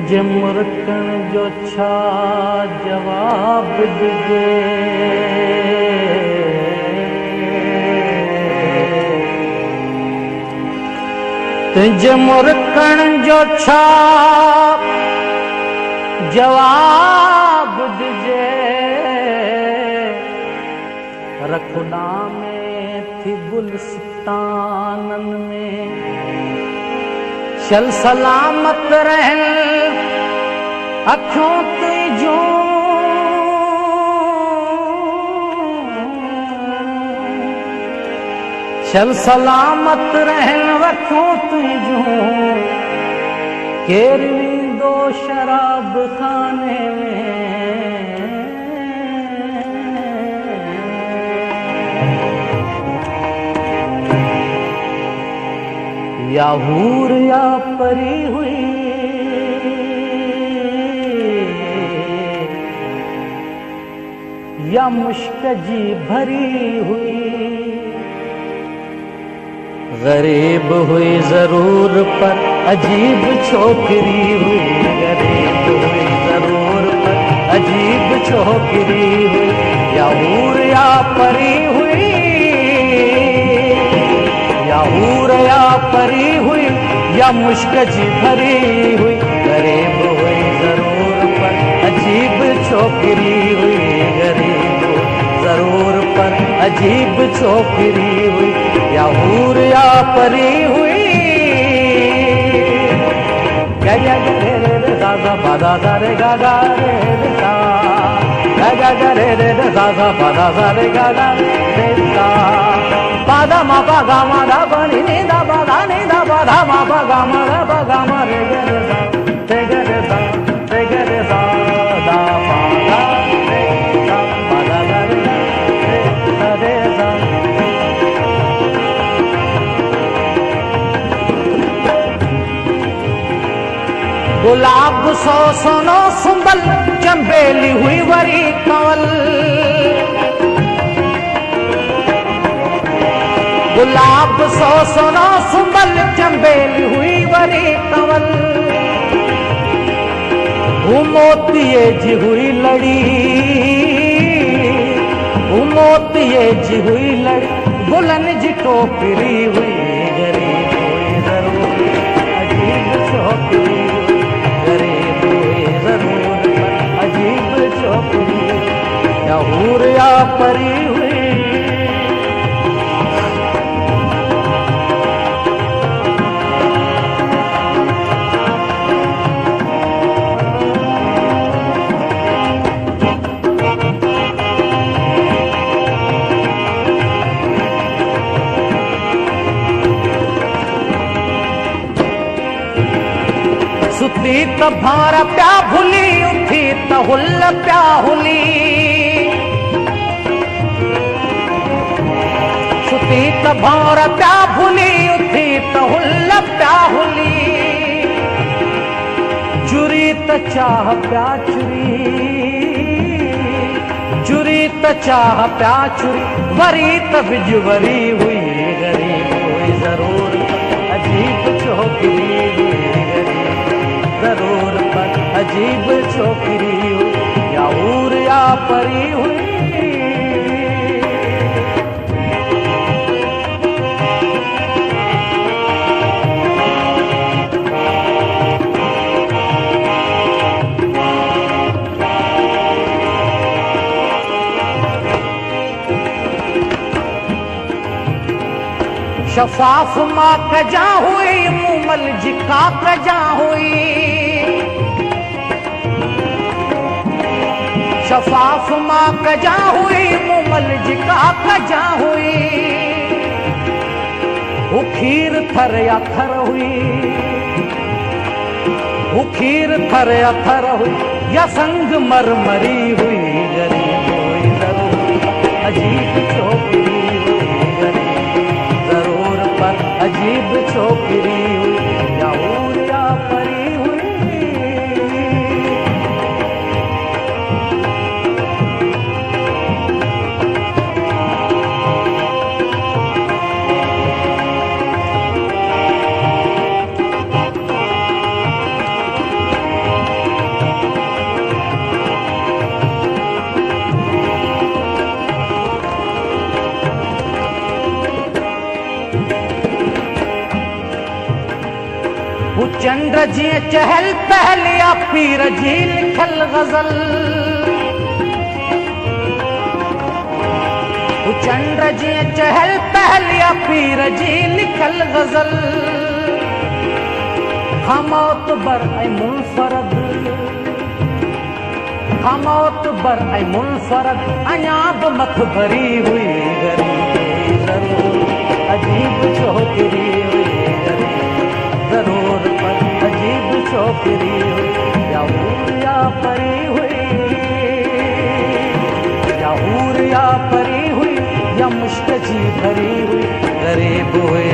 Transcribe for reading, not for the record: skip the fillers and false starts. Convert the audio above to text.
तुझे मुरकण जो छा जवाब ॾिजे। तुझे मुरकण जो छा जवाब ॾिजे। रखुदा में थी गुलस्तानन में चल सलामत रहन अखियों तुझूं। चल सलामत रहन अखियों तुझूं। केर वींदो शराब खाने में। या हूर या परी हुई या मुश्क जी भरी हुई। गरीब हुई जरूर पर अजीब छोकरी हुई। गरीब हुई जरूर पर अजीब छोकरी हुई। या हूर या परी हुई या हूर या परी हुई या मुश्क जी भरी हुई। गरीब हुई जरूर पर अजीब छोकरी हुई। गरीब जरूर पर अजीब छोकरी हुई। या हूर या परी हुई। गा गा रे रे गा गा पा दा रे गा गा रे रे गा गा गा रे रे गा गा पा दा रे गा गा रे गा। पादा मा पा गा मा दा पा नी नी दा पा दा नी दा पा धा मा पा गा मा दा पा गा मा रे गे रे सा रे गे रे सा रे गे रे सा दा पा गा रे सा पा दा गा रे सा रे सा। गुलाब सो सोनो सुंबल चंबेली हुई वरी कंवल। गुलाब सो सोनो सुंबल चंबेली हुई वरी कंवल। वो मोतिये जी हुई लड़ी वो मोतिये जी हुई लड़ी। गुलन जी टोकरी हुई। गरीब हुई जरूर अजीब छोकरी हुई। गरीब हुई जरूर पर अजीब छोकरी। या हूर या परी हुई। सुती त भार प्या भुली उठी त हुल प्या हुली। सुती त भार प्या भुली उठी त हुल प्या हुली। चुरी त चाह प्या चुरी चुरी त चाह प्या चुरी। वरी त बिजवरी हुई। गरीब हुई जरूर अजीब छोकरी हुई। जरूर पर अजीब छोकरी हुई। या हूर या परी हुई। शफाफ मां कजा हुई मुमल जी का कजा हुई। शफाफ मां कजा हुई मुमल जी का कजा हुई। वो खीर थर या थर हुई वो खीर थर या थर हुई। या संग मरमरी हुई। गरीब हुई जरूर अजीब छोकरी हुई। गरीब जरूर पर अजीब छोकरी हुई। या हूर या परी हुई। जी चहल पहल या पीर जी लिखल गजल, चंद्र जी चहल पहल या पीर जी लिखल गजल, हमौत बर ऐ मुनफरद, हमौत बर ऐ मुनफरद, अयाब मत भरी हुई गरीब अजीब छोकरी हुई जरूर पर अजीब छोकरी हुई, या हूर या परी हुई, या हूर या परी हुई, या मुश्क जी भरी हुई गरीब हुई